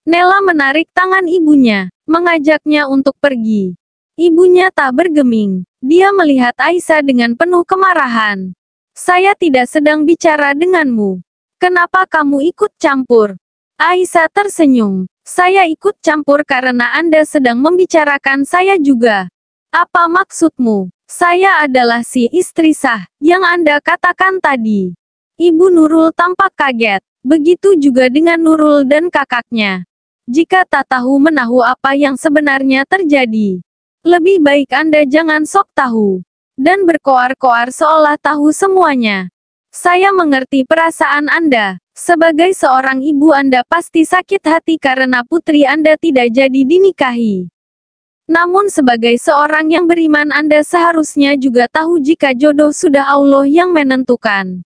Nela menarik tangan ibunya, mengajaknya untuk pergi. Ibunya tak bergeming. Dia melihat Aisyah dengan penuh kemarahan. Saya tidak sedang bicara denganmu. Kenapa kamu ikut campur? Aisyah tersenyum. Saya ikut campur karena Anda sedang membicarakan saya juga. Apa maksudmu? Saya adalah si istri sah, yang Anda katakan tadi. Ibu Nurul tampak kaget. Begitu juga dengan Nurul dan kakaknya. Jika tak tahu menahu apa yang sebenarnya terjadi, lebih baik Anda jangan sok tahu. Dan berkoar-koar seolah tahu semuanya. Saya mengerti perasaan Anda. Sebagai seorang ibu Anda pasti sakit hati karena putri Anda tidak jadi dinikahi. Namun sebagai seorang yang beriman Anda seharusnya juga tahu jika jodoh sudah Allah yang menentukan.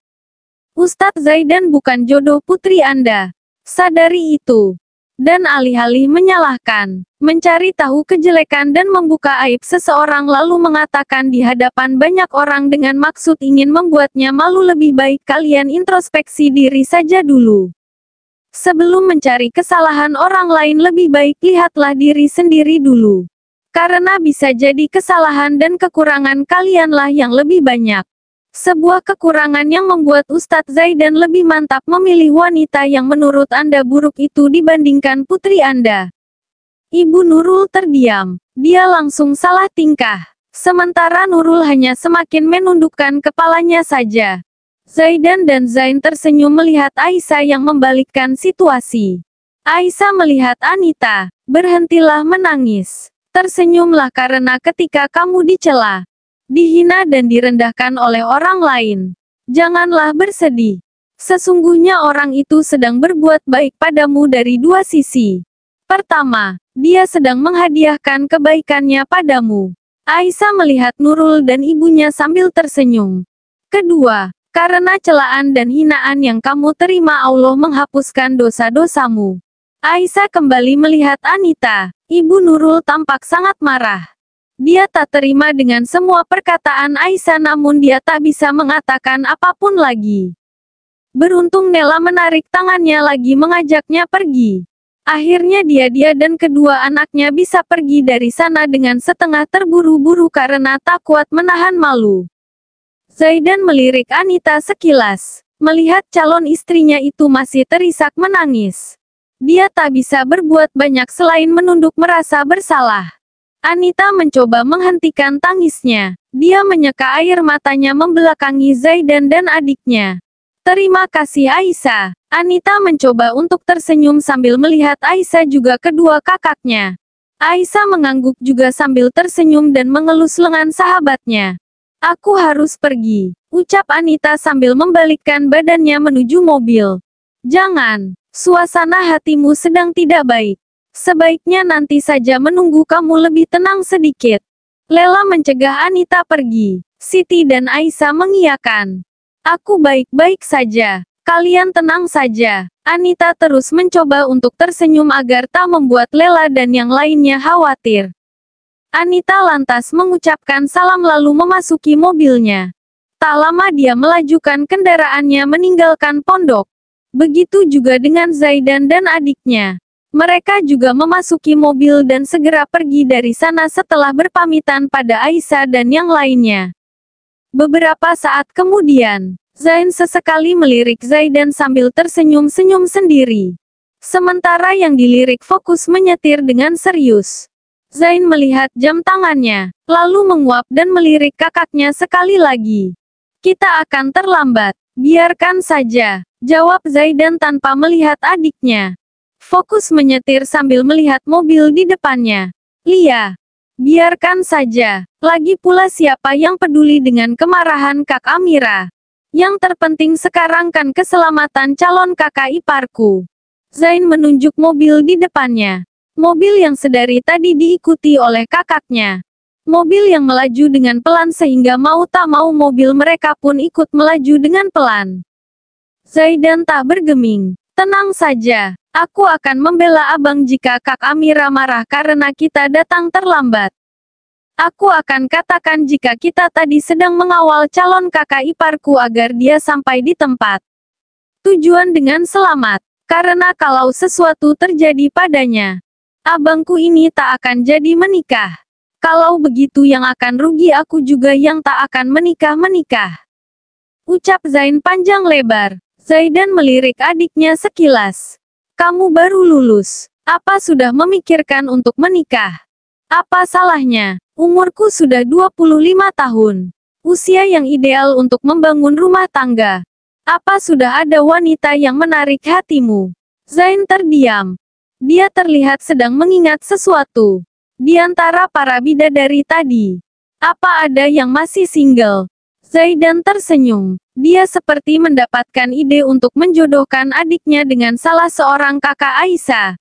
Ustadz Zaidan bukan jodoh putri Anda. Sadari itu. Dan alih-alih menyalahkan, mencari tahu kejelekan dan membuka aib seseorang lalu mengatakan di hadapan banyak orang dengan maksud ingin membuatnya malu, lebih baik kalian introspeksi diri saja dulu. Sebelum mencari kesalahan orang lain lebih baik lihatlah diri sendiri dulu. Karena bisa jadi kesalahan dan kekurangan kalianlah yang lebih banyak. Sebuah kekurangan yang membuat Ustadz Zaidan lebih mantap memilih wanita yang menurut Anda buruk itu dibandingkan putri Anda. Ibu Nurul terdiam. Dia langsung salah tingkah. Sementara Nurul hanya semakin menundukkan kepalanya saja. Zaidan dan Zain tersenyum melihat Aisyah yang membalikkan situasi. Aisyah melihat Anita. Berhentilah menangis. Tersenyumlah karena ketika kamu dicela, dihina dan direndahkan oleh orang lain, janganlah bersedih. Sesungguhnya orang itu sedang berbuat baik padamu dari dua sisi. Pertama, dia sedang menghadiahkan kebaikannya padamu. Aisyah melihat Nurul dan ibunya sambil tersenyum. Kedua, karena celaan dan hinaan yang kamu terima Allah menghapuskan dosa-dosamu. Aisyah kembali melihat Anita. Ibu Nurul tampak sangat marah. Dia tak terima dengan semua perkataan Aisyah namun dia tak bisa mengatakan apapun lagi. Beruntung Nela menarik tangannya lagi mengajaknya pergi. Akhirnya dia dan kedua anaknya bisa pergi dari sana dengan setengah terburu-buru karena tak kuat menahan malu. Zaidan melirik Anita sekilas. Melihat calon istrinya itu masih terisak menangis. Dia tak bisa berbuat banyak selain menunduk merasa bersalah. Anita mencoba menghentikan tangisnya. Dia menyeka air matanya membelakangi Zaidan dan adiknya. Terima kasih Aisyah. Anita mencoba untuk tersenyum sambil melihat Aisyah juga kedua kakaknya. Aisyah mengangguk juga sambil tersenyum dan mengelus lengan sahabatnya. Aku harus pergi, ucap Anita sambil membalikkan badannya menuju mobil. Jangan, suasana hatimu sedang tidak baik. Sebaiknya nanti saja menunggu kamu lebih tenang sedikit. Lela mencegah Anita pergi. Siti dan Aisyah mengiyakan. Aku baik-baik saja. Kalian tenang saja. Anita terus mencoba untuk tersenyum agar tak membuat Lela dan yang lainnya khawatir. Anita lantas mengucapkan salam lalu memasuki mobilnya. Tak lama dia melajukan kendaraannya meninggalkan pondok. Begitu juga dengan Zaidan dan adiknya. Mereka juga memasuki mobil dan segera pergi dari sana setelah berpamitan pada Aisyah dan yang lainnya. Beberapa saat kemudian, Zain sesekali melirik Zaidan sambil tersenyum-senyum sendiri. Sementara yang dilirik fokus menyetir dengan serius. Zain melihat jam tangannya, lalu menguap dan melirik kakaknya sekali lagi. Kita akan terlambat. Biarkan saja, jawab Zaidan tanpa melihat adiknya. Fokus menyetir sambil melihat mobil di depannya. Lia, biarkan saja. Lagi pula siapa yang peduli dengan kemarahan Kak Amira? Yang terpenting sekarang kan keselamatan calon kakak iparku. Zain menunjuk mobil di depannya. Mobil yang sedari tadi diikuti oleh kakaknya. Mobil yang melaju dengan pelan sehingga mau tak mau mobil mereka pun ikut melaju dengan pelan. Zaidan tak bergeming. Tenang saja. Aku akan membela abang jika Kak Amira marah karena kita datang terlambat. Aku akan katakan jika kita tadi sedang mengawal calon kakak iparku agar dia sampai di tempat tujuan dengan selamat. Karena kalau sesuatu terjadi padanya, abangku ini tak akan jadi menikah. Kalau begitu yang akan rugi aku juga yang tak akan menikah-menikah. Ucap Zain panjang lebar. Zaidan melirik adiknya sekilas. Kamu baru lulus. Apa sudah memikirkan untuk menikah? Apa salahnya? Umurku sudah 25 tahun. Usia yang ideal untuk membangun rumah tangga. Apa sudah ada wanita yang menarik hatimu? Zain terdiam. Dia terlihat sedang mengingat sesuatu. Di antara para bidadari tadi, apa ada yang masih single? Zaidan tersenyum. Dia seperti mendapatkan ide untuk menjodohkan adiknya dengan salah seorang kakak Aisyah.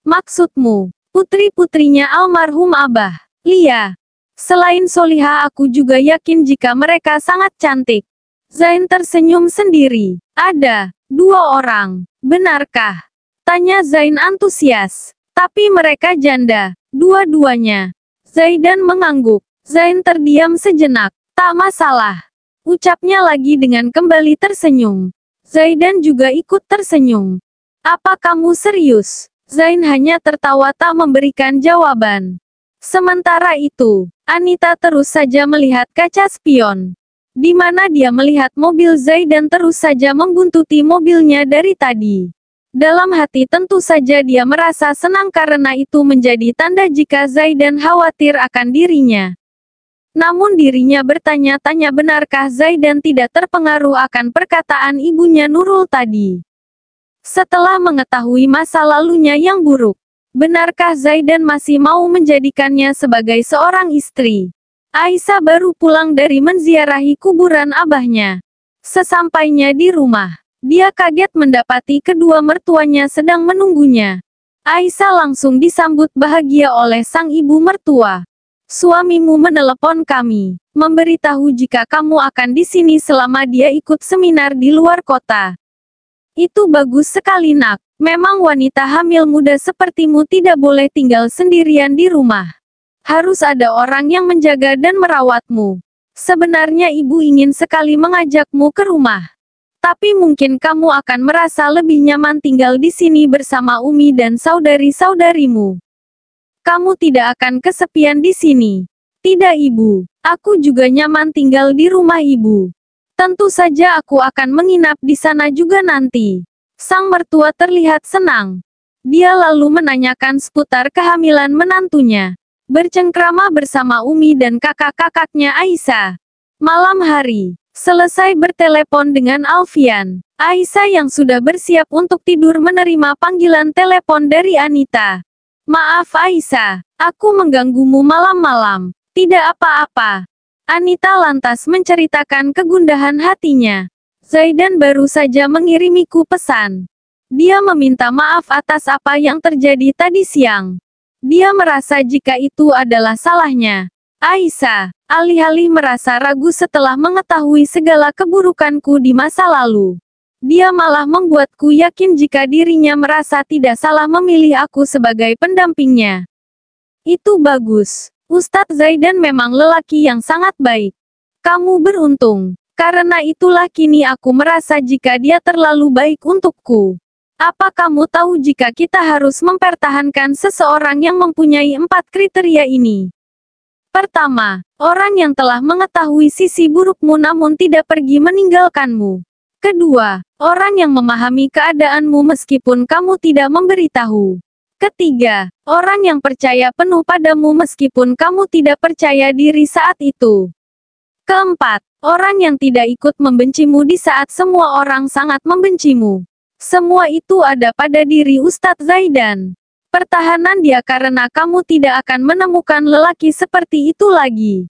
Maksudmu, putri-putrinya almarhum Abah? Iya. Selain Soliha aku juga yakin jika mereka sangat cantik. Zain tersenyum sendiri. Ada 2 orang. Benarkah? Tanya Zain antusias. Tapi mereka janda. Dua-duanya. Zaidan mengangguk. Zain terdiam sejenak. Tak masalah. Ucapnya lagi dengan kembali tersenyum. Zaidan juga ikut tersenyum. Apa kamu serius? Zain hanya tertawa tak memberikan jawaban. Sementara itu, Anita terus saja melihat kaca spion. Di mana dia melihat mobil Zaidan terus saja membuntuti mobilnya dari tadi. Dalam hati tentu saja dia merasa senang karena itu menjadi tanda jika Zaidan khawatir akan dirinya. Namun dirinya bertanya-tanya benarkah Zaidan tidak terpengaruh akan perkataan ibunya Nurul tadi. Setelah mengetahui masa lalunya yang buruk, benarkah Zaidan masih mau menjadikannya sebagai seorang istri? Aisyah baru pulang dari menziarahi kuburan abahnya. Sesampainya di rumah, dia kaget mendapati kedua mertuanya sedang menunggunya. Aisyah langsung disambut bahagia oleh sang ibu mertua. Suamimu menelepon kami, memberitahu jika kamu akan di sini selama dia ikut seminar di luar kota. Itu bagus sekali nak. Memang wanita hamil muda sepertimu tidak boleh tinggal sendirian di rumah. Harus ada orang yang menjaga dan merawatmu. Sebenarnya ibu ingin sekali mengajakmu ke rumah. Tapi mungkin kamu akan merasa lebih nyaman tinggal di sini bersama Umi dan saudari-saudarimu. Kamu tidak akan kesepian di sini. Tidak ibu, aku juga nyaman tinggal di rumah ibu. Tentu saja aku akan menginap di sana juga nanti. Sang mertua terlihat senang. Dia lalu menanyakan seputar kehamilan menantunya. Bercengkrama bersama Umi dan kakak-kakaknya Aisyah. Malam hari, selesai bertelepon dengan Alfian, Aisyah yang sudah bersiap untuk tidur menerima panggilan telepon dari Anita. Maaf Aisyah, aku mengganggumu malam-malam. Tidak apa-apa. Anita lantas menceritakan kegundahan hatinya. Zaidan baru saja mengirimiku pesan. Dia meminta maaf atas apa yang terjadi tadi siang. Dia merasa jika itu adalah salahnya. Aisyah, alih-alih merasa ragu setelah mengetahui segala keburukanku di masa lalu. Dia malah membuatku yakin jika dirinya merasa tidak salah memilih aku sebagai pendampingnya. Itu bagus. Ustadz Zaidan memang lelaki yang sangat baik. Kamu beruntung. Karena itulah kini aku merasa jika dia terlalu baik untukku. Apa kamu tahu jika kita harus mempertahankan seseorang yang mempunyai 4 kriteria ini? Pertama, orang yang telah mengetahui sisi burukmu namun tidak pergi meninggalkanmu. Kedua, orang yang memahami keadaanmu meskipun kamu tidak memberitahu. Ketiga, orang yang percaya penuh padamu meskipun kamu tidak percaya diri saat itu. Keempat, orang yang tidak ikut membencimu di saat semua orang sangat membencimu. Semua itu ada pada diri Ustadz Zaidan. Pertahanan dia karena kamu tidak akan menemukan lelaki seperti itu lagi.